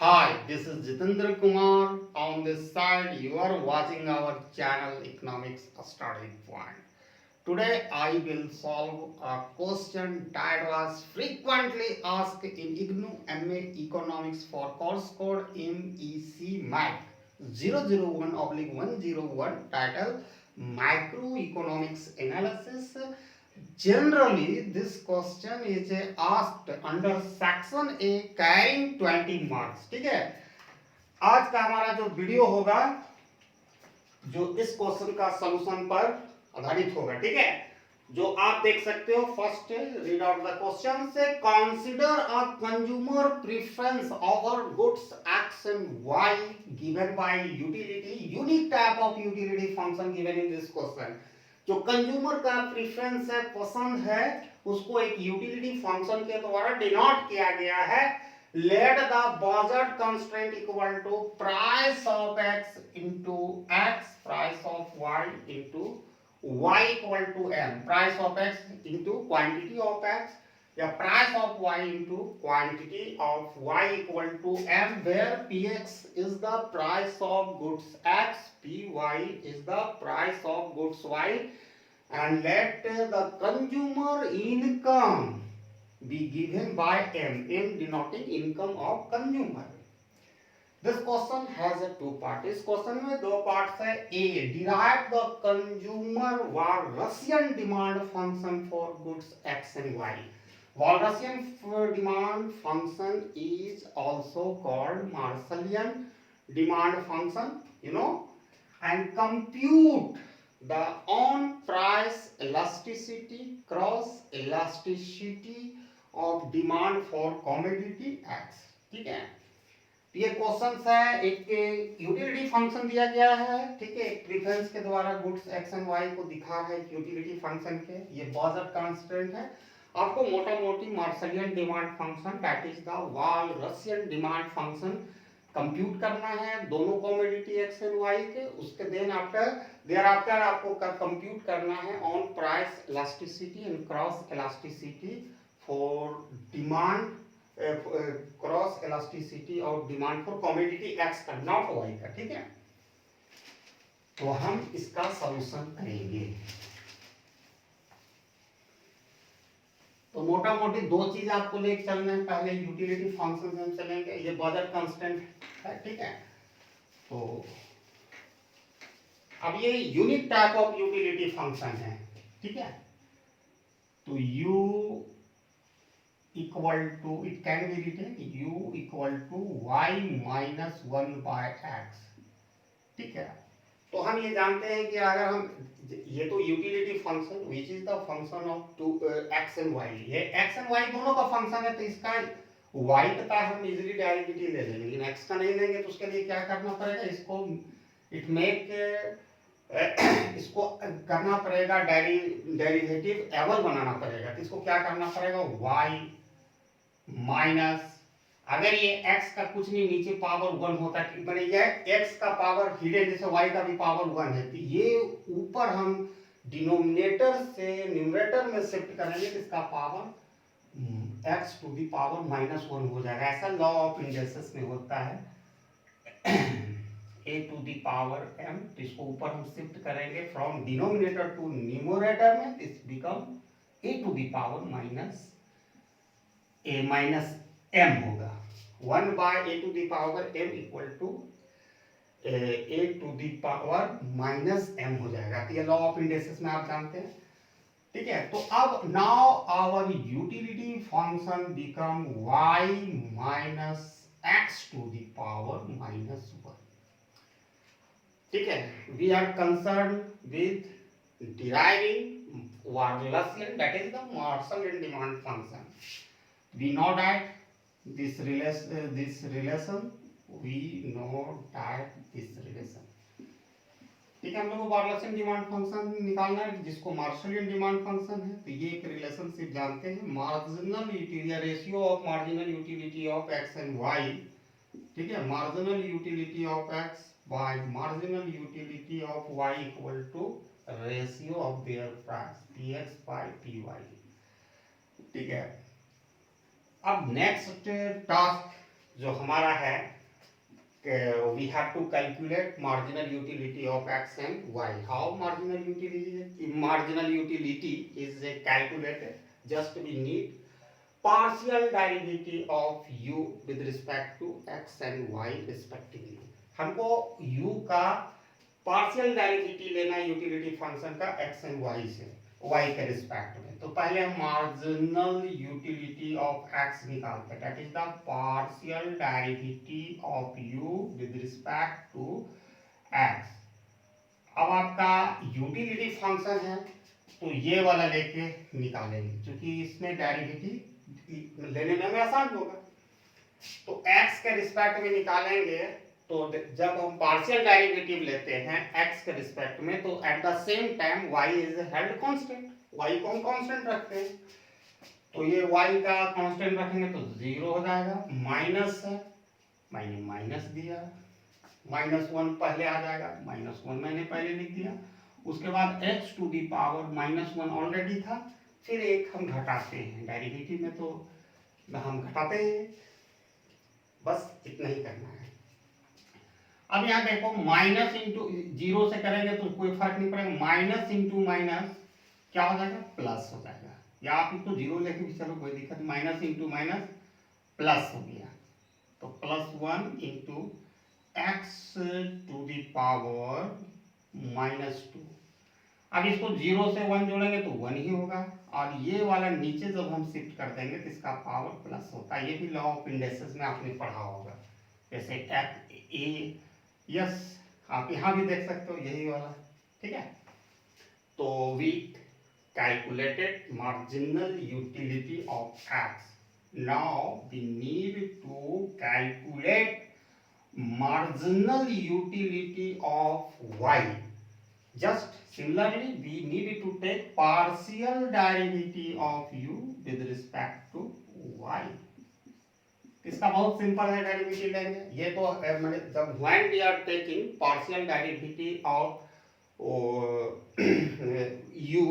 Hi, this is Jitendra Kumar. On this side, you are watching our channel Economics Starting Point. Today, I will solve a question that was frequently asked in IGNOU MA Economics for course code MEC MAC 001/101 title Macroeconomics Analysis. Generally, this question is asked under section A carrying 20 marks. ठीक है, आज का हमारा जो video होगा जो इस question का सॉल्यूशन पर आधारित होगा। ठीक है, जो आप देख सकते हो, first read out the question से consider a consumer preference over goods X and Y given by utility unique type of utility function given in this question. जो कंज्यूमर का प्रेफरेंस है, पसंद है, उसको एक यूटिलिटी फंक्शन के द्वारा डिनोट किया गया है। Let the budget constraint equal to price of x into x price of y into y equal to m price of x into quantity of x या price of y into quantity of y equal to m where px is the price of goods x, py is the price of goods y, and let the consumer income be given by m denoting income of consumer. This question has a two part. इस question में दो parts है। A, derive the consumer Walrasian demand function for goods x and y. Walrasian demand function is also called Marshallian demand function, and compute the on price elasticity cross elasticity of demand for commodity x. ठीक है, ये question है, एक utility function दिया गया है। ठीक है, एक प्रेफरेंस के द्वारा गुड्स एक्स एंड वाई को दिखा है यूटिलिटी फंक्शन के। ये बजट कांस्टेंट है। आपको मोटा मोटी Marshallian demand function that is the Walrasian demand function compute करना है दोनों कमोडिटी एक्स एंड वाई के। उसके देन आफ्टर आपको कंप्यूट करना है on price elasticity and cross elasticity for demand cross elasticity of demand for commodity x का, not Y का। ठीक है, तो हम इसका सॉल्यूशन करेंगे। तो मोटा मोटी दो चीज आपको लेके चलना है। पहले यूटिलिटी फंक्शन हम चलेंगे, ये बजट कांस्टेंट है। ठीक है, तो अब ये unique type of utility function है। ठीक है, तो u equal to, it can be written u equal to y minus 1 by x। ठीक है, तो हम ये जानते हैं कि अगर हम ये तो utility function which is the function of two X and Y, ये एक्स एंड वाई दोनों का फंक्शन है, तो इसका वाई का हम इजीली डेरिवेटिव ले लेंगे, लेकिन एक्स का नहीं लेंगे। तो उसके लिए क्या करना पड़ेगा, इसको इट मेक इसको करना पड़ेगा, डेरिवेटिव एबल बनाना पड़ेगा। तो इसको क्या करना पड़ेगा, वाई माइनस, अगर ये x का कुछ नहीं, नीचे पावर 1 होता है, मैंने ये x का पावर हिडन, जैसे y का भी पावर 1 है, तो ये ऊपर हम डिनोमिनेटर से न्यूमरेटर में शिफ्ट करेंगे तो इसका power x to the power -1 हो जाएगा। ऐसा लॉ ऑफ इंडक्सेस में होता है, a to the power m। तो इसको ऊपर हम शिफ्ट करेंगे फ्रॉम डिनोमिनेटर टू न्यूमरेटर में, this become a to the power a minus m होगा। 1 by a to the power m equal to a to the power -m हो जाएगा। तो ये लॉ ऑफ इंडक्सेस में आप जानते हैं। ठीक है, तो अब now our utility function become y minus x to the power -1। ठीक है, we are concern with deriving Walrasian, that is the Marshallian demand function. We know that this relation we know that this relation। ठीक है, हम लोग को वार्लसियन demand function निकालना है जिसको मार्शलियन डिमांड फंक्शन है। तो ये एक रिलेशनशिप जानते हैं, marginal utility, ratio of marginal utility of x and Y. ठीक है, marginal utility of X by marginal utility of Y equal to ratio of their price px by py। ठीक है, अब नेक्स्ट टास्क जो हमारा है we have to calculate marginal utility of x and y. How marginal utility is calculated? Just we need partial derivative of u with respect to x and y respectively. हमको u का partial derivative लेना है utility function का x and y से, y के respect में। तो पहले हम मार्जिनल यूटिलिटी ऑफ x निकालते हैं, that is the partial derivative of u with respect to x। अब आपका यूटिलिटी फंक्शन है तो ये वाला लेके निकालेंगे, क्योंकि इसमें डेरिवेटिव लेने में हमें आसान होगा। तो x के रिस्पेक्ट में निकालेंगे, तो जब हम पार्शियल डेरिवेटिव लेते हैं x के रिस्पेक्ट में, तो at the same time y is held constant, y को हम कांस्टेंट रखते हैं। तो ये y का कांस्टेंट रखेंगे तो 0 हो जाएगा, माइनस है, मैंने माइनस दिया, -1 पहले आ जाएगा, -1 मैंने पहले लिख दिया। उसके बाद x to the power -1 already था, फिर एक हम घटाते हैं डेरिवेटिव में, तो हम घटाते हैं, बस इतना ही करना है। अब यहाँ देखो माइनस इंटू 0 से करेंगे तो कोई फर्क नहीं पड़ेगा, माइनस इंटू माइनस क्या हो जाएगा, प्लस हो जाएगा, या आप इसको 0 लेके भी चलो कोई दिक्कत नहीं, माइनस इंटू माइनस प्लस हो गया, तो +1 into X to the power -2। अब इसको 0 से 1 जोड़ेंगे तो 1 ही होगा, और ये वाला नीचे जब हम शिफ्ट कर देंगे तो इसका पावर प्लस होता है। ये भी लॉ ऑफ इंडेक्सेस में आपने पढ़ा होगा, जैसे ए यस, आप यहाँ भी देख सकते हो यही वाला, ठीक है। तो we calculated marginal utility of X, now we need to calculate marginal utility of y. Just similarly we need to take partial derivative of u with respect to y. इसका बहुत सिंपल है, डेरिवेटिव लेंगे ये तो जब when we are taking partial derivative of u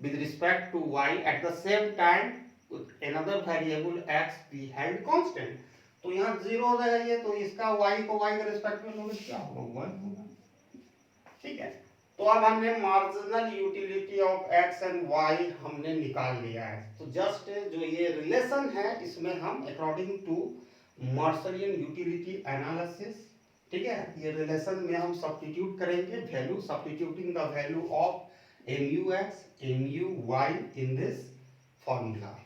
with respect to y, at the same time another variable x we held constant, तो यहाँ 0 रहेगा, तो इसका y को y के रिस्पेक्ट में लोगे क्या होगा, 1 होगा, ठीक है। तो अब हमने marginal utility of x and y हमने निकाल लिया है। तो जस्ट जो ये रिलेशन है इसमें हम अकॉर्डिंग टू मार्शलियन यूटिलिटी एनालिसिस, ठीक है, ये रिलेशन में हम सब्स्टिट्यूट करेंगे value, substituting the value of mu(x), mu(y) in this formula.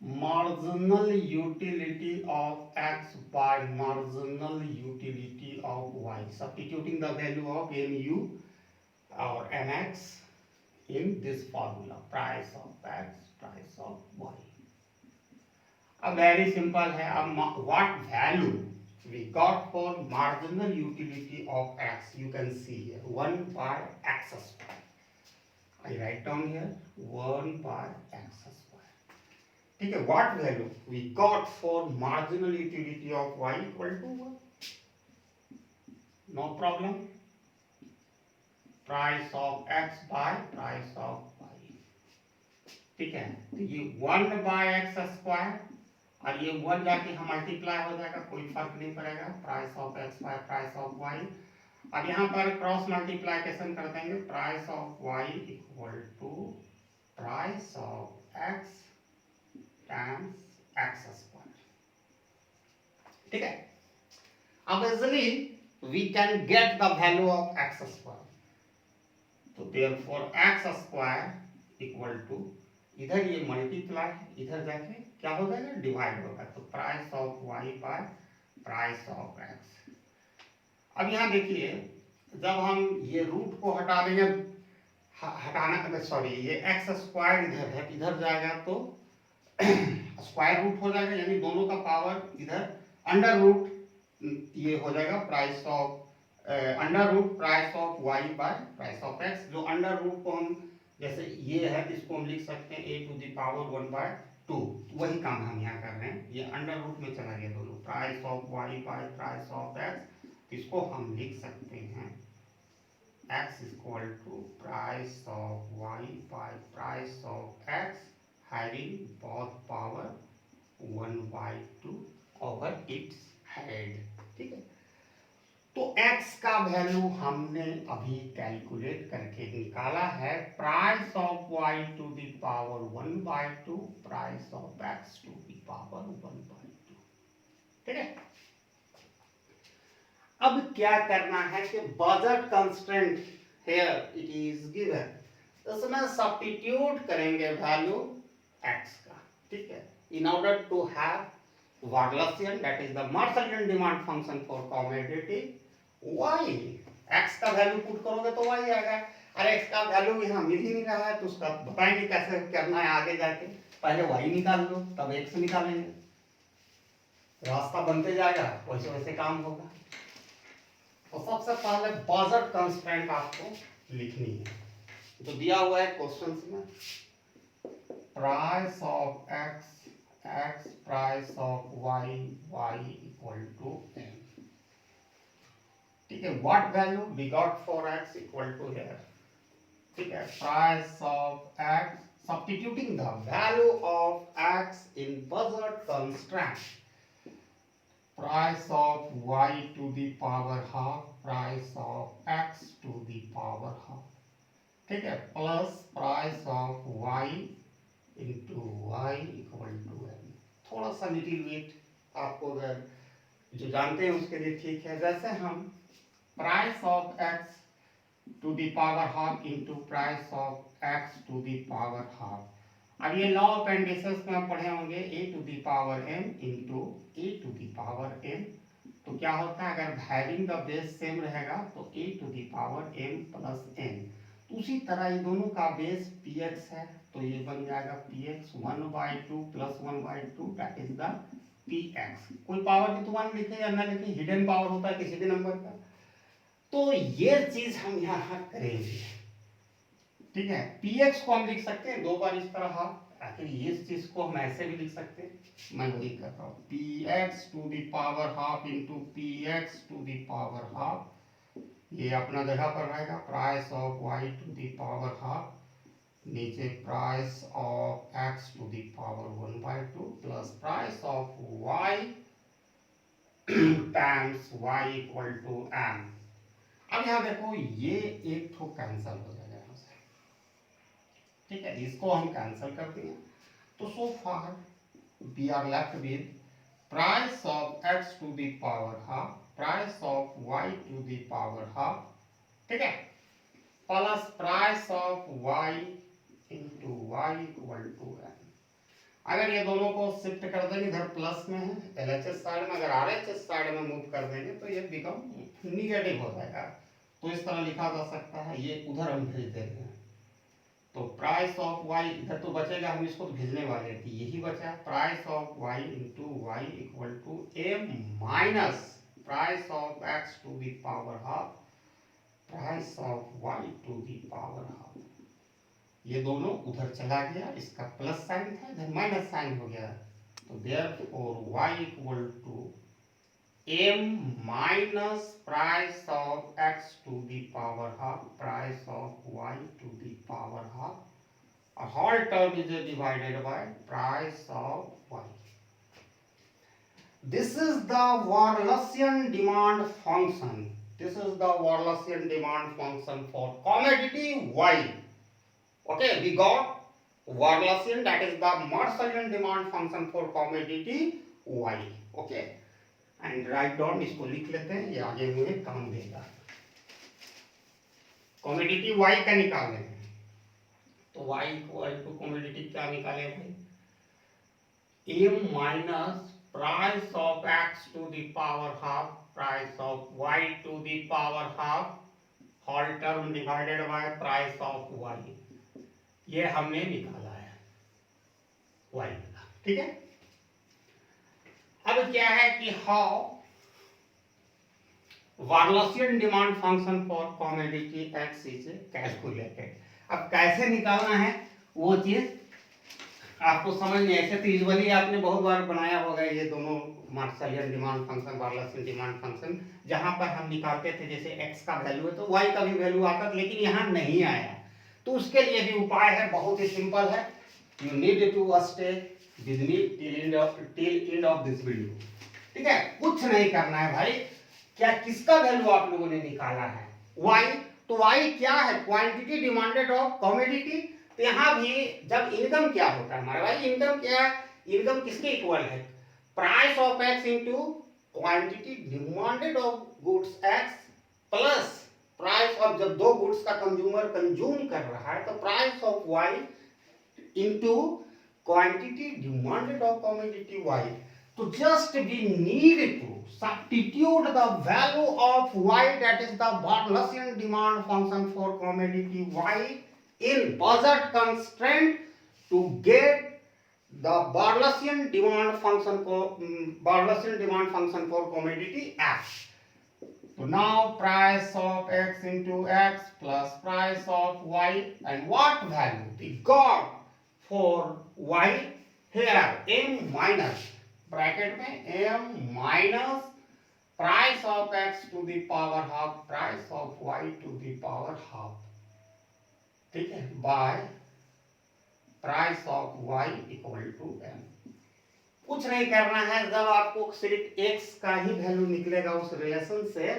Marginal utility of x by marginal utility of y, substituting the value of mu or mx in this formula, price of x, price of y. अब very simple है, अब what value we got for marginal utility of x, you can see here 1 by x square. I write down here 1 by x square. ठीक है, what value we got for marginal utility of y equal to 1, no problem, price of x by price of y, ठीक है। तो ये 1 by x square और ये 1 जाके हम मल्टीप्लाई हो जाएगा, कोई फर्क नहीं पड़ेगा, price of x by price of y। अब यहाँ पर क्रॉस मल्टीप्लाइकेशन कर देंगे, price of y equal to price of x times x square, ठीक है। अब easily we can get the value of x square, तो therefore x square equal to, इधर ये मल्टीप्लाई, इधर जाके क्या हो जाएगा, डिवाइड होगा, तो price of y by price of x। अब यहाँ देखिए जब हम ये रूट को हटा देंगे, हटाना सॉरी, ये x स्क्वायर इधर है, इधर जाएगा तो स्क्वायर रूट हो जाएगा, यानी दोनों का पावर इधर अंडर रूट, ये हो जाएगा price of under root price of y by price of x। जो अंडर रूट को हम जैसे ये है इसको हम लिख सकते हैं a टू द पावर 1/2, वही काम हम यहाँ कर रहे हैं, ये अंडर रूट में चला गया दोनों, price of y by price of x। इसको हम लिख सकते हैं x equal to price of y by price of x having both power 1/2 over its ahead, ठीक है। तो x का वैल्यू हमने अभी कैलकुलेट करके निकाला है, price of y to the power 1/2, price of x to the power 1/2, ठीक है। अब क्या करना है कि budget constraint here it is given, इसमें सब्स्टिट्यूट करेंगे वैल्यू x का, ठीक है, in order to have Wallacian, that is the Marshallian demand function for commodity y, x का वैल्यू पुट करोगे तो y आएगा। अरे x का वैल्यू यहाँ मिल ही नहीं रहा है तो उसका बताएंगे कैसे करना है आगे जाके, पहले y निकाल लो तब x निकालेंगे, रास्ता बनते जाएगा, वैसे वैसे काम होगा। तो सबसे पहले बजट कंस्ट्रेंट आपको लिखनी है, तो दिया हुआ है क्वेश्चन में, price of x x, price of y y equal to m, ठीक है। What value we got for x equal to here, ठीक है, price of x, substituting the value of x in budget constraint, price of y to the power half, price of x to the power half, ठीक है, plus price of y into y equal to m। थोड़ा सा little bit आपको अगर जो जानते हैं उसके लिए ठीक है, जैसे हम price of x to the power half into price of x to the power half, अब ये लॉ ऑफ एंडिसेस में हम पढ़े होंगे a to the power m into a to the power m, तो क्या होता है अगर हैविंग द बेस सेम रहेगा तो a to the power m plus n, उसी तरह ये दोनों का बेस px है तो ये बन जाएगा px 1/2 plus 1/2, that is the px। कोई पावर की तो 1 लिखे या ना लिखे, हिडन पावर होता है किसी भी नंबर का, तो ये चीज हम यहाँ करेंगे, ठीक है। px को हम लिख सकते हैं 2 बार इस तरह हाफ, आखिर इस चीज को हम ऐसे भी लिख सकते हैं, मैं वही कर रहा हूँ, px to the power half into px to the power half, ये अपना जगह पर रहेगा, price of y to the power half, नीचे price of x to the power 1/2 plus price of y times y equal to m। अब यहाँ देखो ये एक ठो कैंसल हो जाएगा यहाँ से, ठीक है, इसको हम कैंसल कर देंगे, तो so far we are left with price of x to the power half, price of y to the power half, ठीक है, plus price of y into y equal to m। अगर ये दोनों को शिफ्ट कर देंगे, इधर प्लस में है LHS साइड में, अगर RHS साइड में मूव कर देंगे तो ये बिकम निगेटिव हो जाएगा, तो इस तरह लिखा जा सकता है, ये उधर हम भेज देंगे, तो प्राइस ऑफ y इधर तो बचेगा, हम इसको तो भेजने वाले थे, यही बचा, price of y into y equal to m minus price of x to the power half, price of y to the power half. ये दोनों उधर चला गया, इसका प्लस साइन था, इधर माइनस साइन हो गया, तो therefore y equal to m minus price of x to the power half, price of y to the power half, a whole term is divided by price of y. This is the Wallacian demand function. This is the Wallacian demand function for commodity y. Okay, we got Wallacian, that is the Marshallian demand function for commodity y. Okay, and write down, इसको लिख लेते हैं, ये आगे मुझे काम देगा। Commodity y का निकालें, तो y इक्वल टू कॉमोडिटी क्या निकाले भाई, m minus price of x to the power half, price of y to the power half, whole term divided by price of y, ये हमने निकाला है y का, ठीक है। अब क्या है कि how Wallacian demand function for commodity x is calculated, अब कैसे निकालना है वो चीज आपको समझ में, ऐसे तो यूजुअली आपने बहुत बार बनाया होगा ये दोनों मार्शलियन डिमांड फंक्शन, वार्लासियन डिमांड फंक्शन, जहां पर हम निकालते थे जैसे x का वैल्यू है तो y का भी वैल्यू आता था, लेकिन यहाँ नहीं आया, तो उसके लिए भी उपाय है, बहुत ही सिंपल है, you need to stay with me till end of this video, ठीक है, कुछ नहीं करना है भाई। क्या किसका वैल्यू आप लोगों ने निकाला है? वाई। तो वाई क्या है? Quantity demanded of commodity. तो यहाँ भी जब इनकम क्या होता है हमारा भाई, इनकम क्या है? इनकम किसके इक्वल है? Price of x into quantity demanded of goods x plus price of, जब दो गुड्स का कंज्यूमर कंज्यूम कर रहा है तो price of Y into quantity demanded of commodity Y. तो just we need to substitute the value of y, that is the Barlasian demand function for commodity y, in budget constraint to get the Barlasian demand function for commodity x. So now price of x into x plus price of y, and what value we got for y here? M minus bracket में m minus price of x to the power half price of y to the power half, ठीक है, by price of y equal to m। कुछ नहीं करना है, जब आपको सिर्फ x का ही वैल्यू निकलेगा उस रिलेशन से,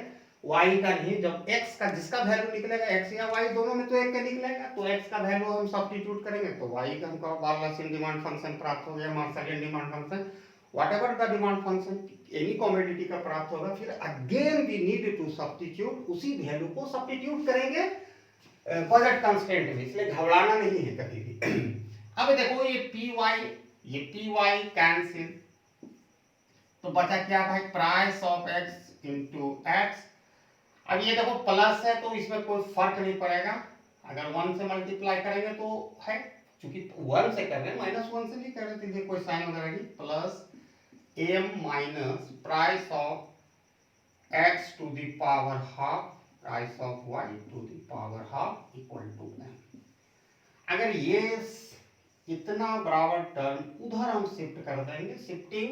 y का नहीं, जब x का जिसका वैल्यू निकलेगा x या y दोनों में तो एक का निकलेगा, तो x का वैल्यू हम सब्स्टिट्यूट करेंगे तो y का हमको बार्लासियन डिमांड फंक्शन प्राप्त हो गया, Marshallian demand function, whatever the demand function any commodity का प्राप्त होगा। फिर again we need to substitute, उसी वैल्यू को सब्स्टिट्यूट करेंगे बजट कंस्ट्रेंट में, इसलिए घबराना नहीं है कभी भी। अब देखो ये पी वाई कैंसिल, तो बचा क्या भाई? Price of x into X. अब ये देखो प्लस है तो इसमें कोई फर्क नहीं पड़ेगा, अगर 1 से मल्टीप्लाई करेंगे तो है, चूंकि 1 से कर रहे हैं, -1 से नहीं कर रहे थे, कोई साइन वगैरह नहीं, plus m minus price of x to the power half price of y to the power half equal to m। अगर ये इतना बराबर टर्म उधर हम शिफ्ट कर देंगे, shifting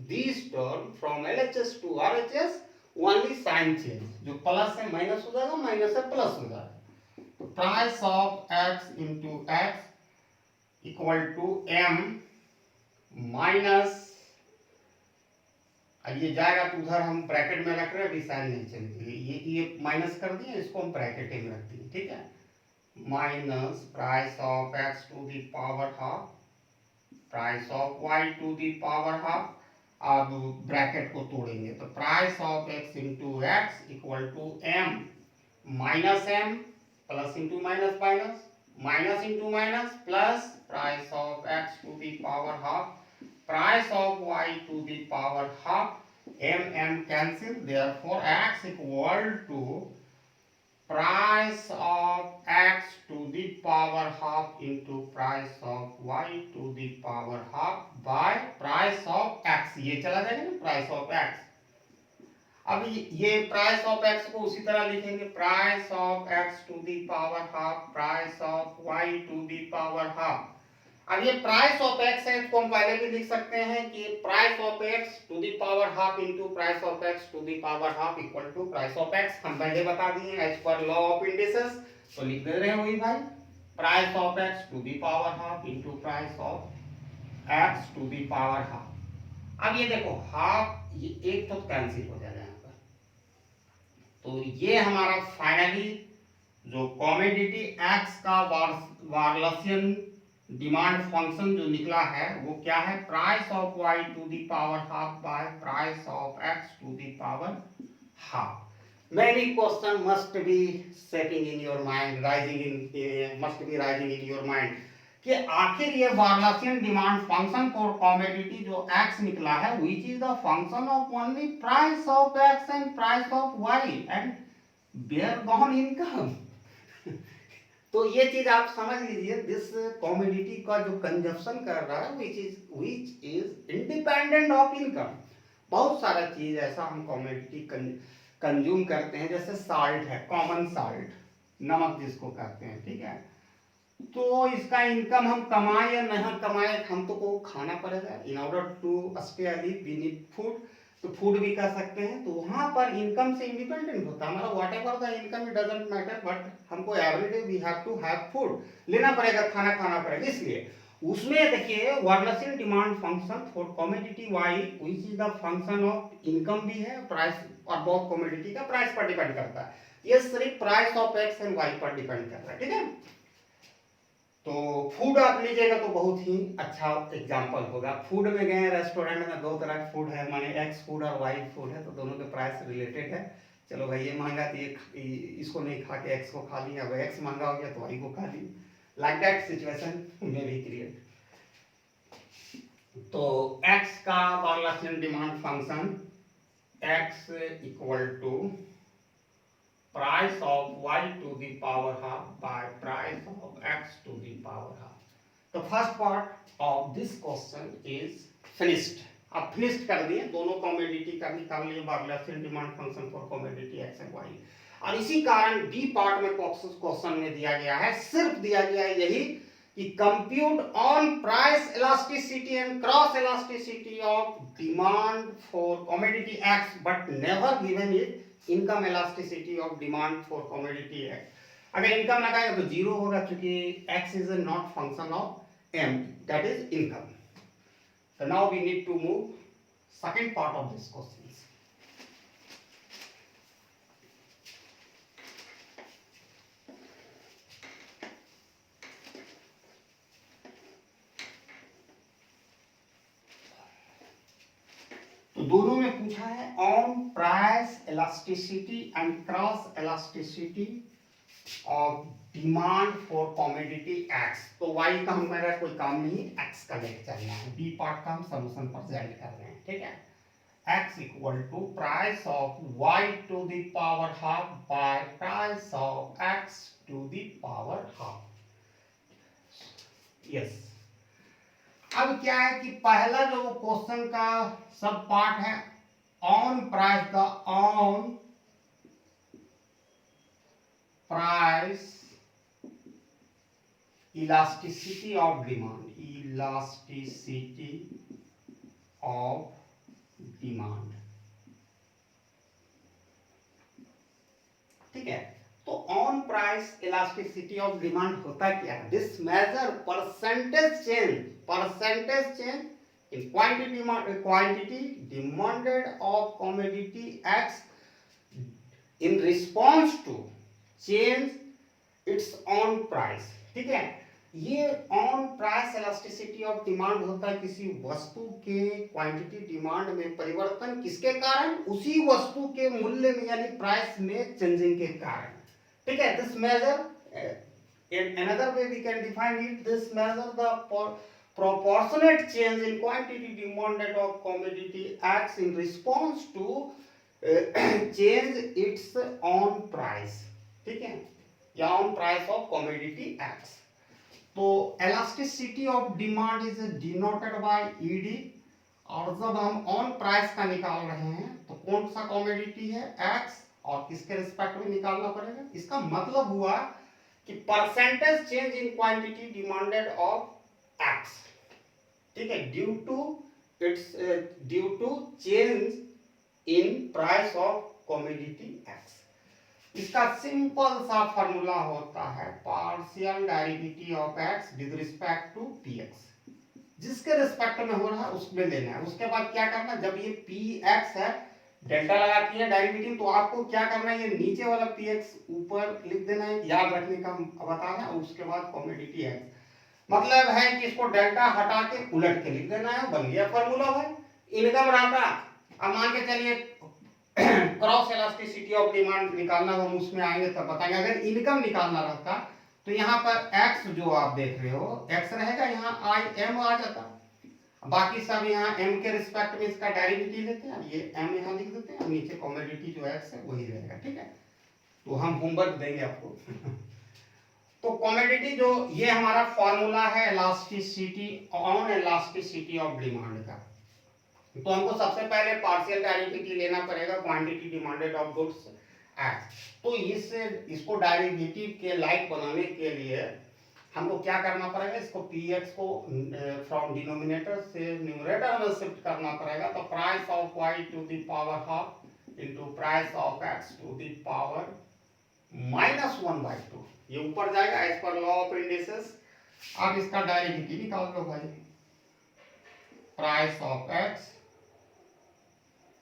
this term from LHS to RHS, only sign change, जो plus है माइनस हो जाएगा, माइनस है प्लस हो जाएगा। तो price of x into x equal to m minus, अब ये जाएगा तो उधर हम ब्रैकेट में रख रहे हैं, अभी साइन नहीं चलेगी, ये माइनस कर दिए, इसको हम ब्रैकेट में रख दिए, ठीक है, minus price of x to the power half price of y to the power half. अब ब्रैकेट को तोड़ेंगे तो price of x into x equal to m minus m plus into minus minus minus into minus plus price of x to the power half price of y to the power half, m cancel, therefore x equal to price of x to the power half into price of y to the power half by price of x, ये चला जाएगा ना price of x। अब ये price of x को उसी तरह लिखेंगे, price of x to the power half price of y to the power half। अब ये प्राइस ऑफ एक्स है, इसको हम पहले भी लिख सकते हैं कि price of x to the power half into price of x to the power half equal to price of x, हम पहले बता दिए as per law of indices, तो लिख दे रहे हैं वही भाई, price of x to the power half into price of x to the power half. अब ये देखो हाफ, ये एक तो कैंसिल हो जाएगा यहाँ पर, तो ये हमारा फाइनली जो कमोडिटी एक्स का बार्लासियन डिमांड फंक्शन जो निकला है वो क्या है? Price of y to the power half by price of x to the power half. Many question must be setting in your mind, must be rising in your mind कि आखिर ये बार्लासियन demand function for commodity जो x निकला है, which is the function of only price of x and price of y and where gone income। तो ये चीज आप समझ लीजिए, दिस कमोडिटी का जो कंजप्शन कर रहा है which is independent of income। बहुत सारा चीज ऐसा हम कमोडिटी कंज्यूम करते हैं, जैसे साल्ट है, कॉमन साल्ट, नमक जिसको कहते हैं, ठीक है, तो इसका इनकम हम कमाए या नहीं कमाए, हमको को खाना पड़ेगा, in order to stay alive we need food, तो फूड भी कर सकते हैं, तो वहां पर इनकम से इंडिपेंडेंट होता है हमारा, whatever the income it doesn't matter, but हमको everyday we have to have food, लेना पड़ेगा, खाना खाना पड़ेगा। इसलिए उसमें देखिए Walrasian demand function for commodity Y which is the function of income भी है, प्राइस और बहुत कमोडिटी का प्राइस पर डिपेंड करता है। ये सिर्फ price of x and y पर डिपेंड कर रहा है, ठीक है। तो फूड आप लीजिएगा तो बहुत ही अच्छा एग्जांपल होगा। फूड में गए रेस्टोरेंट में, दो तरह का फूड है, माने एक्स फूड और वाई फूड है, तो दोनों के प्राइस रिलेटेड है। चलो भाई ये महंगा तो ये इसको नहीं खा के एक्स को खा लिया, अब एक्स महंगा हो गया तो वाई को खा ली, लाइक दैट सिचुएशन में भी क्रिएट। तो x का Walrasian demand function x equal to price of y to the power half by price of x to the power half. The first part of this question is finished. अब finished कर दिए, दोनों commodity का निकाल लिए Walrasian demand function for commodity x and y। और इसी कारण डी पार्ट में क्वेश्चन में दिया गया है, सिर्फ दिया गया है यही कि compute on price elasticity and cross elasticity of demand for commodity X, but never given it income elasticity of demand for commodity X। अगर इनकम लगाएगा तो जीरो होगा, क्योंकि X is not function of M, that is income। So now we need to move second part of this questions। तो दोनों में पूछा है on price elasticity and cross elasticity of demand for commodity x. तो Y का हमारा कोई काम नहीं, एक्स का लेके चलना है। बी पार्ट का हम सॉल्यूशन प्रेजेंट कर रहे हैं, ठीक है। X equal to price of y to the power half by price of x to the power half. Yes, अब क्या है कि पहला जो क्वेश्चन का सब पार्ट है ऑन प्राइस का, own price elasticity of demand, elasticity of demand, ठीक है। तो own price elasticity of demand होता क्या है? This measure percentage change in quantity demanded of commodity X in response to change its own price, ठीक है। ये on price elasticity of demand होता है किसी वस्तु के क्वांटिटी डिमांड में परिवर्तन, किसके कारण? उसी वस्तु के मूल्य में यानी प्राइस में चेंजिंग के कारण, ठीक है। This measure, in another way we can define it, this measure the proportionate change in quantity demanded of commodity X in response to change its own price, ठीक है, या on price of commodity X। तो elasticity of demand is denoted by ED, और जब हम on price का निकाल रहे हैं तो कौन सा कमोडिटी है? X, और किसके रिस्पेक्ट में निकालना पड़ेगा? इसका मतलब हुआ कि percentage change in quantity demanded of x, ठीक है, due to change in price of commodity x. इसका सिंपल सा फॉर्मूला होता है partial derivative of x with respect to p x, जिसके रिस्पेक्ट में हो रहा है उसमें लेना है। उसके बाद क्या करना है, जब ये पी एक्स है डेल्टा लगाती है डेरिवेटिव, तो आपको क्या करना है, ये नीचे वाला पी एक्स ऊपर लिख देना है, याद रखने का बताना है। उसके बाद कमोडिटी एक्स, मतलब है कि इसको डेल्टा हटा के उलट के लिख देना है, बन गया फॉर्मूला भाई। इनकम रहता, अब मान के चलिए क्रॉस इलास्टिसिटी ऑफ डिमांड निकालना, हम उसमें आएंगे तब बताएंगे। अगर इनकम निकालना रहता तो यहाँ पर एक्स जो आप देख रहे हो एक्स रहेगा, यहाँ आई एम आ जाता, बाकी सब यहाँ m के रिस्पेक्ट में इसका डेरिवेटिव लेते हैं, ये m यहाँ लिख देते हैं, नीचे कमोडिटी जो x है वही रहेगा, ठीक है। तो हम होमवर्क देंगे आपको तो कमोडिटी जो ये हमारा फॉर्मूला है elasticity, on elasticity of demand का, तो हमको सबसे पहले पार्शियल डेरिवेटिव लेना पड़ेगा quantity demanded of goods x। तो इसको डेरिवेटिव के लाइक बनाने के लिए हमको क्या करना पड़ेगा, इसको px को फ्रॉम डिनोमिनेटर से न्यूमरेटर में शिफ्ट करना पड़ेगा। तो price of y to the power half into price of x to the power -1/2, ये ऊपर जाएगा as per law of indices. अब इसका डेरिवेटिव निकाल लो भाई, प्राइस ऑफ एक्स,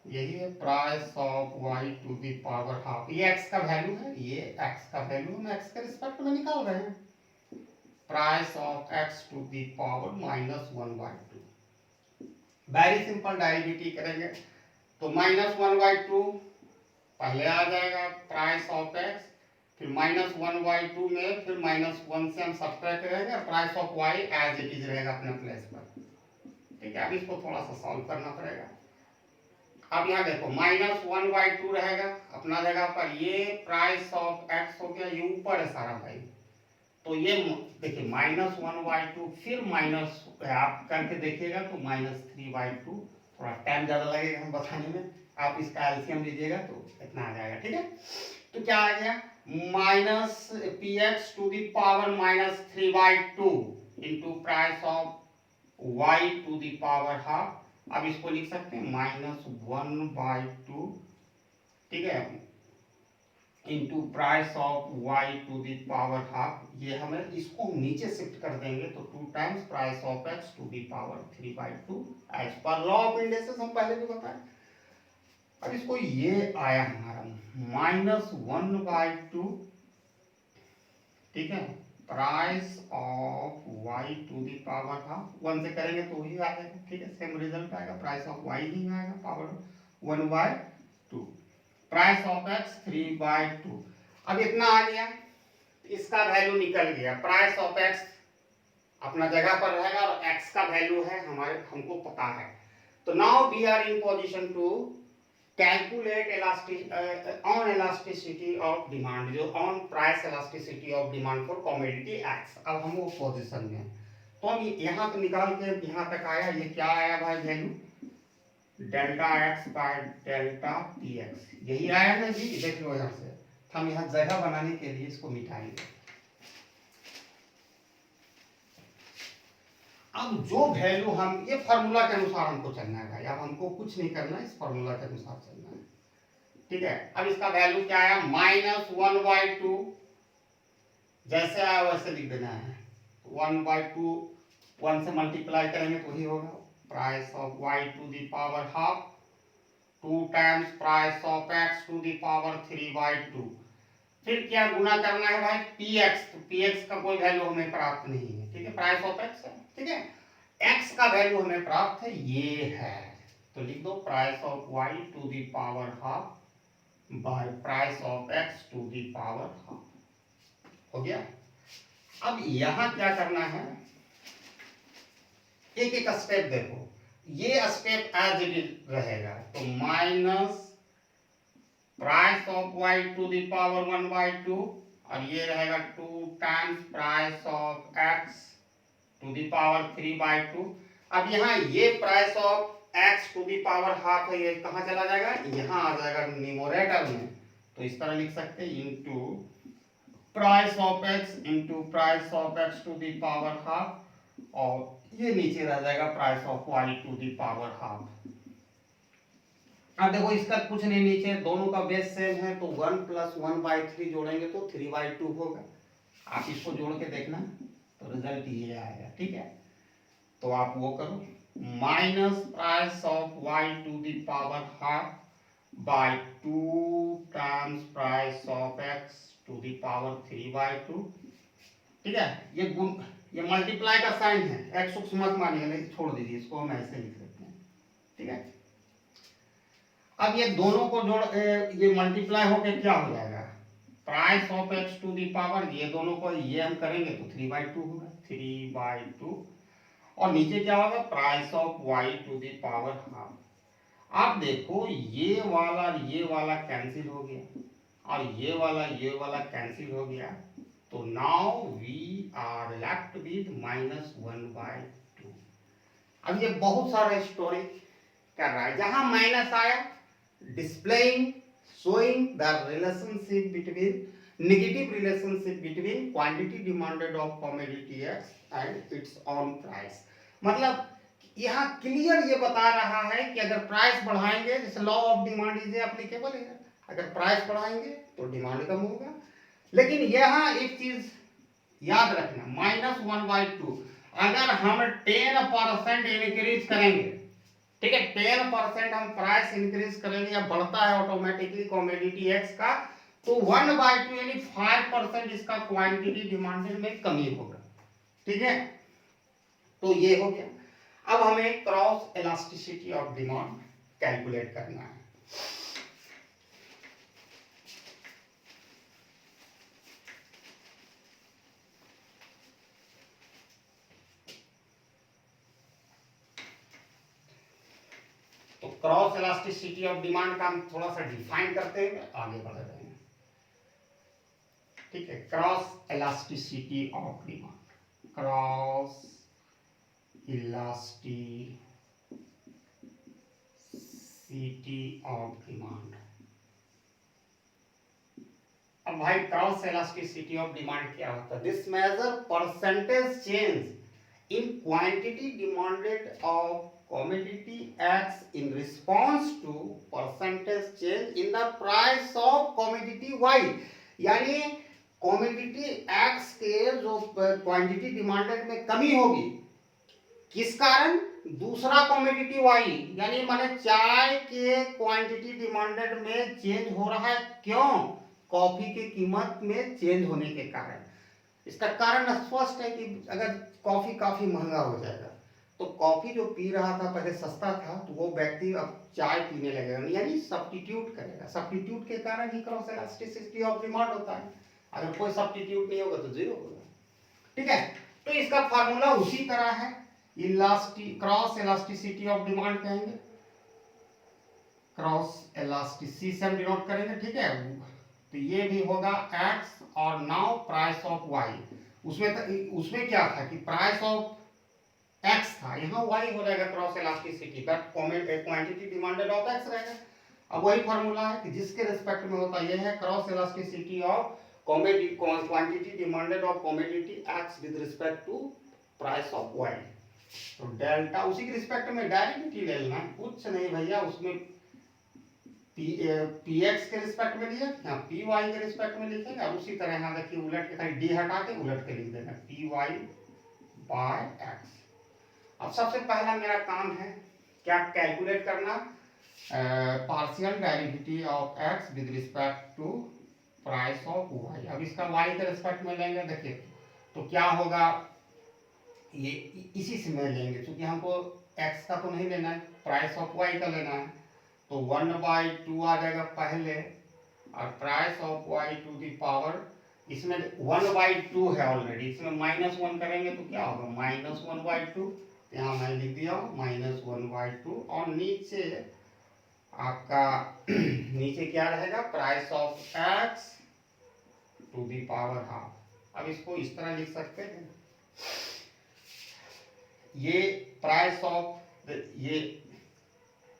यही है price of y to the power half. ये एक्स का वैल्यू है, ये एक्स का वैल्यू हम एक्स के रिस्पेक्ट में निकाल रहे हैं। Price of x to the power -1/2। Very simple derivative करेंगे तो -1/2 पहले आ जाएगा प्राइस ऑफ एक्स, फिर -1/2 में फिर -1 से हम सब्ट्रैक्ट करेंगे, price of y as it is रहेगा अपने प्लेस पर। ठीक है, अब इसको थोड़ा सा सॉल्व करना पड़ेगा। अब यहाँ देखो -1/2 रहेगा अपना जगह पर, ये प्राइस ऑफ एक्स हो गया, ये ऊपर है सारा भाई, तो ये देखिए -1/2 फिर माइनस आप करके देखिएगा तो -3/2, थोड़ा टाइम ज़्यादा लगेगा हम बताने में, आप इसका एलसीएम लीजिएगा तो इतना आ जाएगा। ठीक है, तो क्या आ गया minus p x to the power -3/2 into price of y to the power half. अब इसको लिख सकते हैं -1/2, ठीक है, into price of y to the power half. ये हमें इसको नीचे शिफ्ट कर देंगे तो 2 times price of x to the power 3/2 as per law of indexes हम पहले भी बताए। अब इसको ये आया हमारा -1/2, ठीक है, price of y to the power half, 1 से करेंगे तो ही आएगा। ठीक है, सेम रिजल्ट आएगा, प्राइस ऑफ y ही आएगा पावर 1/2, प्राइस ऑफ x 3/2। अब इतना आ गया, इसका वैल्यू निकल गया, प्राइस ऑफ x अपना जगह पर रहेगा और x का वैल्यू है हमारे, हमको पता है। तो now we are in position to calculate on elasticity of demand, जो on price elasticity of demand for commodity X. अब हम वो पोजीशन में, तो हम यहाँ तो निकाल के यहाँ तक आया, ये क्या आया भाई value, delta X by delta P x, यही आया ना जी। देख लो यहाँ से, हम यहाँ जगह बनाने के लिए इसको मिटाएंगे। अब जो वैल्यू हम, ये फार्मूला के अनुसार हमको चलना है भाई, अब हमको कुछ नहीं करना है, इस फार्मूला के अनुसार चलना है। ठीक है, अब इसका वैल्यू क्या आया -1/2, जैसे आया वैसे लिख देना है। 1/2 1 से मल्टीप्लाई करेंगे तो ही होगा, price of y to the power half 2 times price of x to the power 3/2। फिर क्या गुना करना है भाई px, तो px का कोई वैल्यू हमें प्राप्त नहीं है। ठीक है, प्राइस ऑफ x है, ठीक है, x का वैल्यू हमें प्राप्त है, ये है, तो लिख दो price of y to the power half by price of x to the power half. हो गया। अब यहां क्या करना है, एक एक स्टेप देखो, ये स्टेप एज इट इज रहेगा, तो minus price of y to the power 1/2 और ये रहेगा 2 times price of x to the power 3/2। अब यहाँ ये price of x to the power half है, ये कहाँ चला जाएगा, यहाँ आ जाएगा न्यूमरेटर में, तो इस तरह लिख सकते हैं into price of x into price of x to the power half, और ये नीचे रह जाएगा price of y to the power half. अब देखो इसका कुछ नहीं, नीचे दोनों का बेस सेम है, तो 1 + 1/3 जोड़ेंगे तो 3/2 होगा। आप इसको जोड़ के देखना तो रिजल्ट ये आएगा। ठीक है, तो आप वो करो, minus price of y to the power half by 2 times price of x to the power 3/2। ठीक है, ये मल्टीप्लाई का साइन है, x सूक्ष्म मत मानिए, नहीं छोड़ दीजिए, इसको हम ऐसे लिख लेते हैं। ठीक है, अब ये दोनों को जोड़, ये मल्टीप्लाई होकर क्या हो जाएगा, price of x to the power, ये दोनों को ये हम करेंगे तो 3/2 होगा, 3/2, और नीचे क्या होगा price of y to the power half. आप देखो ये वाला कैंसिल हो गया और ये वाला कैंसिल हो गया, तो now we are left with -1/2। अब ये बहुत सारा स्टोरी कर रहा है, जहां माइनस आया displaying, showing the relationship between, negative relationship between quantity demanded of commodity X and its own price। मतलब यहाँ क्लियर ये बता रहा है कि अगर प्राइस बढ़ाएंगे, जैसे law of demand is applicable है, अगर प्राइस बढ़ाएंगे तो डिमांड कम होगा। लेकिन यहाँ एक चीज याद रखना -1/2। अगर हम 10% इंक्रीज करेंगे, ठीक है, 10% हम प्राइस इंक्रीज करेंगे या बढ़ता है ऑटोमेटिकली कमोडिटी एक्स का, तो 1/2 यानी 5% इसका क्वांटिटी डिमांडेड में कमी होगा। ठीक है, तो ये हो गया। अब हमें cross elasticity of demand calculate करना है। तो क्रॉस इलास्टिसिटी ऑफ डिमांड का हम थोड़ा सा डिफाइन करते हैं, आगे बढ़ रहे हैं। ठीक है, cross elasticity of demand, cross elasticity of demand. अब भाई क्रॉस इलास्टिसिटी ऑफ डिमांड क्या होता है? This measure percentage change in quantity demanded of commodity X in response to percentage change in the price of commodity Y। यानी commodity X के जो quantity demanded में कमी होगी, किस कारण? दूसरा कमोडिटी वाई, यानी माने चाय के क्वांटिटी डिमांडेड में चेंज हो रहा है। क्यों? कॉफी की कीमत में चेंज होने के कारण। इसका कारण स्पष्ट है कि अगर कॉफी काफी महंगा हो जाएगा तो कॉफी जो पी रहा था पहले सस्ता था, तो वो व्यक्ति अब चाय पीने लगेगा, यानी सब्स्टिट्यूट करेगा। सब्स्टिट्यूट के कारण ही क्रॉस इलास्टिसिटी ऑफ डिमांड होता है। अगर कोई सब्स्टिट्यूट नहीं होगा तो जीरो होगा। ठीक है, तो इसका फार्मूला उसी तरह है, क्रॉस इलास्टिसिटी ऑफ डिमांड कहेंगे, क्रॉस इलास्टिसिटी से हम डिनोट करेंगे। ठीक है, तो ये भी होगा एक्स और नाउ प्राइस ऑफ वाई। उसमें क्या था कि प्राइस ऑफ एक्स था, यहाँ वाई हो जाएगा cross elasticity, but quantity demanded of x रहेगा। अब वही फार्मूला है कि जिसके रिस्पेक्ट में होता है, ये है cross elasticity of quantity demanded of commodity x with respect to price of y. तो डेल्टा उसी के रिस्पेक्ट में डायरेक्ट ले लेना, कुछ नहीं भैया, उसमें पी एक्स के रिस्पेक्ट में लिया, यहाँ पी वाई के रिस्पेक्ट में लिखेंगे, और उसी तरह यहाँ देखिए उलट के, खाली डी हटा के उलट के लिख देना, पी वाई बाय एक्स। अब सबसे पहला मेरा काम है क्या? कैलकुलेट करना partial derivative of x with respect to price of y. अब इसका वाई के रिस्पेक्ट में लेंगे, देखिए तो क्या होगा, ये इसी से में लेंगे, क्योंकि हमको एक्स का तो नहीं लेना है, प्राइस ऑफ वाई का लेना है। तो 1/2 आ जाएगा पहले, और price of y to the power, इसमें 1/2 है ऑलरेडी, इसमें -1 करेंगे तो क्या होगा, -1/2। यहाँ मैं लिख दिया -1/2, और नीचे आपका नीचे क्या रहेगा, price of x to the power half. अब इसको इस तरह लिख सकते हैं, ये प्राइस ऑफ ये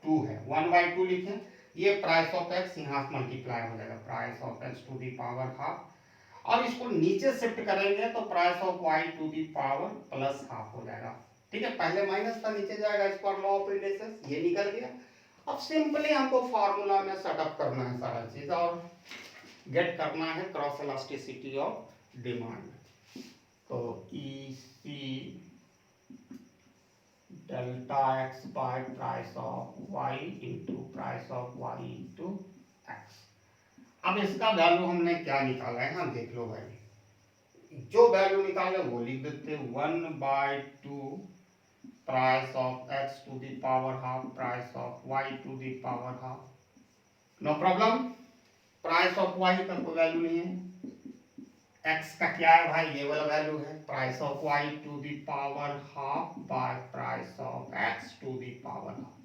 2 है, 1/2 लिखें, ये प्राइस ऑफ एक्स यहाँ मल्टीप्लाई हो जाएगा, price of x to the power half. और इसको नीचे शिफ्ट करेंगे तो price of y to the power plus half हो जाएगा। ठीक है, पहले माइनस था, नीचे जाएगा, इस पर लॉ ऑफ रिलेशन ये निकल गया। अब सिंपली हमको फार्मूला में सेटअप करना है सारा चीज, और गेट करना है क्रॉस इलास्टिसिटी ऑफ डिमांड। तो E C delta X by price of Y into price of Y into X. अब इसका वैल्यू हमने क्या निकाला है, हाँ देख लो भाई, जो वैल्यू निकाले वो लिख देते, 1/2 price of x to the power half price of y to the power half, no problem. Price of y का कोई वैल्यू नहीं है, एक्स का क्या है भाई, ये वाला वैल्यू है, price of y to the power half by price of x to the power half.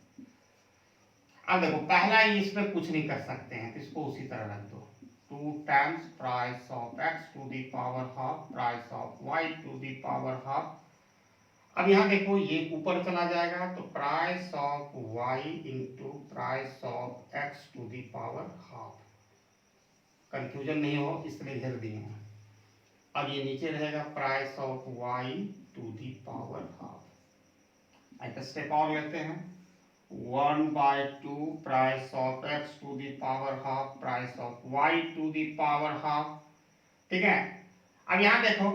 अब देखो पहला ही, इसमें कुछ नहीं कर सकते हैं, तो इसको उसी तरह रख दो, 2 times price of x to the power half price of y to the power half. अब यहाँ देखो ये ऊपर चला जाएगा, तो price of Y into price of x to the power half. Confusion नहीं हो इसलिए घेर दिए हैं। अब ये नीचे रहेगा price of y to the power half. एक स्टेप और लेते हैं, 1/2 price of x to the power half price of y to the power half. ठीक है, अब यहाँ देखो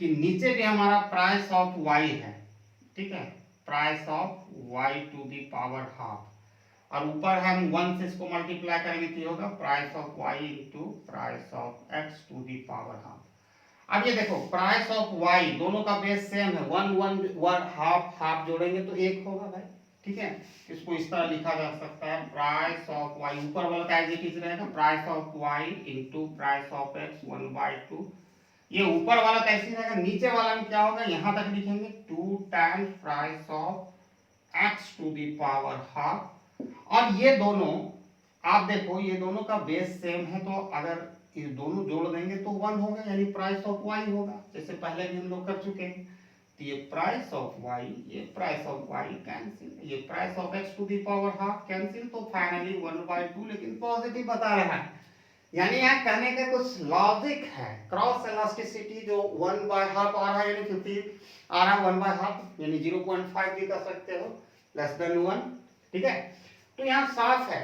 कि नीचे भी हमारा प्राइस ऑफ वाई है, ठीक है, price of y to the power half, और ऊपर हम 1 से इसको मल्टीप्लाई करेंगे तो होगा price of Y into price of x to the power half. अब ये देखो प्राइस ऑफ वाई दोनों का बेस सेम है, 1 1 1 हाफ हाफ जोड़ेंगे तो 1 होगा भाई, ठीक है। इसको इस तरह लिखा जा सकता है प्राइस ऑफ वाई, ऊपर वाला का एज इट इज रहेगा price of Y into price of X 1/2। ये ऊपर वाला कैसे रहेगा, नीचे वाला में क्या होगा, यहां तक लिखेंगे 2 times price of x to the power half. और ये दोनों आप देखो ये दोनों का बेस सेम है, तो अगर ये दोनों जोड़ देंगे तो 1 होगा, यानी प्राइस ऑफ वाई होगा, जैसे पहले भी हम लोग कर चुके हैं। तो ये प्राइस ऑफ वाई, ये प्राइस ऑफ वाई कैंसिल, ये price of x to the power half cancel, तो फाइनली 1/2, लेकिन पॉजिटिव बता रहा है। यानी यहाँ कहने का कुछ लॉजिक है। क्रॉस इलास्टिसिटी जो 1/2 आ रहा है, यानी 50 आ रहा है 1/2, यानी 0.5 भी कर सकते हो, लेस देन 1, ठीक है। तो यहाँ साफ है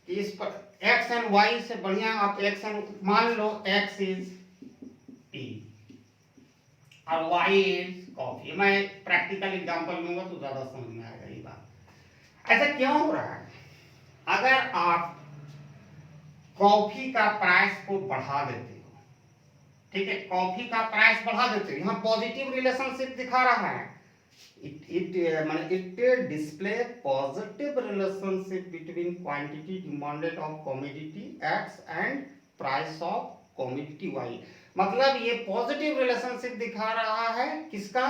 कि इस पर x एंड y से बढ़िया आप x एंड मान लो x इज टी और y इज कॉफी। मैं प्रैक्टिकल एग्जांपल लूंगा तो ज्यादा समझ में आएगा ये बात। ऐसा क्यों हो रहा है, अगर आप कॉफी का प्राइस को बढ़ा देते हो, ठीक है, कॉफी का प्राइस बढ़ा देते हो, यहाँ पॉजिटिव रिलेशनशिप दिखा रहा है, it display positive relationship between quantity demanded of commodity X and price of commodity Y। मतलब ये पॉजिटिव रिलेशनशिप दिखा रहा है किसका,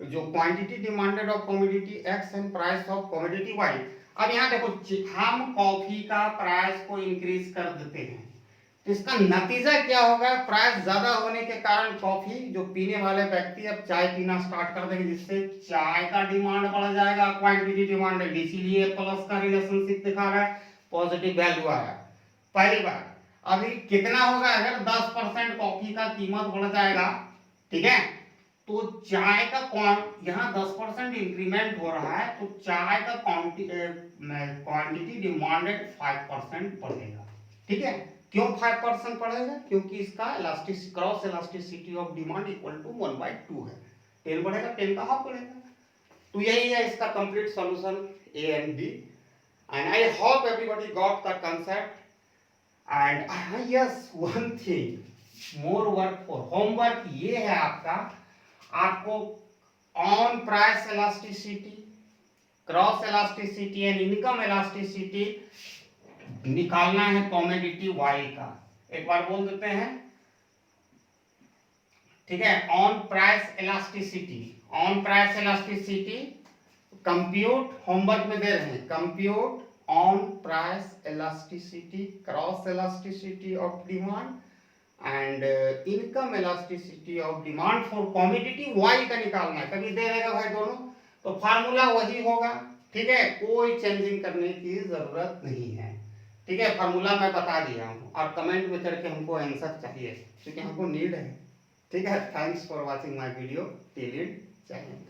जो quantity demanded of commodity X and price of commodity Y। अब यहाँ देखो हम कॉफी का प्राइस को इंक्रीज कर देते हैं तो इसका नतीजा क्या होगा, प्राइस ज्यादा होने के कारण कॉफी जो पीने वाले व्यक्ति अब चाय पीना स्टार्ट कर देंगे, जिससे चाय का डिमांड बढ़ जाएगा, क्वांटिटी डिमांडेड, इसीलिए प्लस का रिलेशनशिप दिखा रहा है, पॉजिटिव वैल्यू आ रहा है। पहली बार अभी कितना होगा, अगर 10% कॉफी का कीमत बढ़ जाएगा, ठीक है, तो चाय का यहाँ 10% इंक्रीमेंट हो रहा है, तो चाय का क्वांटिटी डिमांडेड 5% बढ़ेगा, ठीक है। क्यों 5% बढ़ेगा, क्योंकि इसका cross elasticity of demand equal to 1/2 है, 10 बढ़ेगा 10 का हाफ बढ़ेगा। तो यही है इसका complete solution A and B, and I hope everybody got the concept. And yes one thing more work for homework ये है आपको on price elasticity, cross elasticity and income elasticity निकालना है कमोडिटी वाई का। एक बार बोल देते हैं, ठीक है, on price elasticity, on price elasticity compute, homework में दे रहे हैं, compute on price elasticity, cross elasticity of demand and income elasticity of demand for commodity Y का निकालना है। कभी दे देगा भाई दोनों, तो फार्मूला वही होगा, ठीक है, कोई चेंजिंग करने की जरूरत नहीं है, ठीक है। फार्मूला मैं बता दिया हूँ, और कमेंट में करके हमको आंसर चाहिए क्योंकि हमको नीड है, ठीक है। Thanks for watching my video till it, जय हिंद।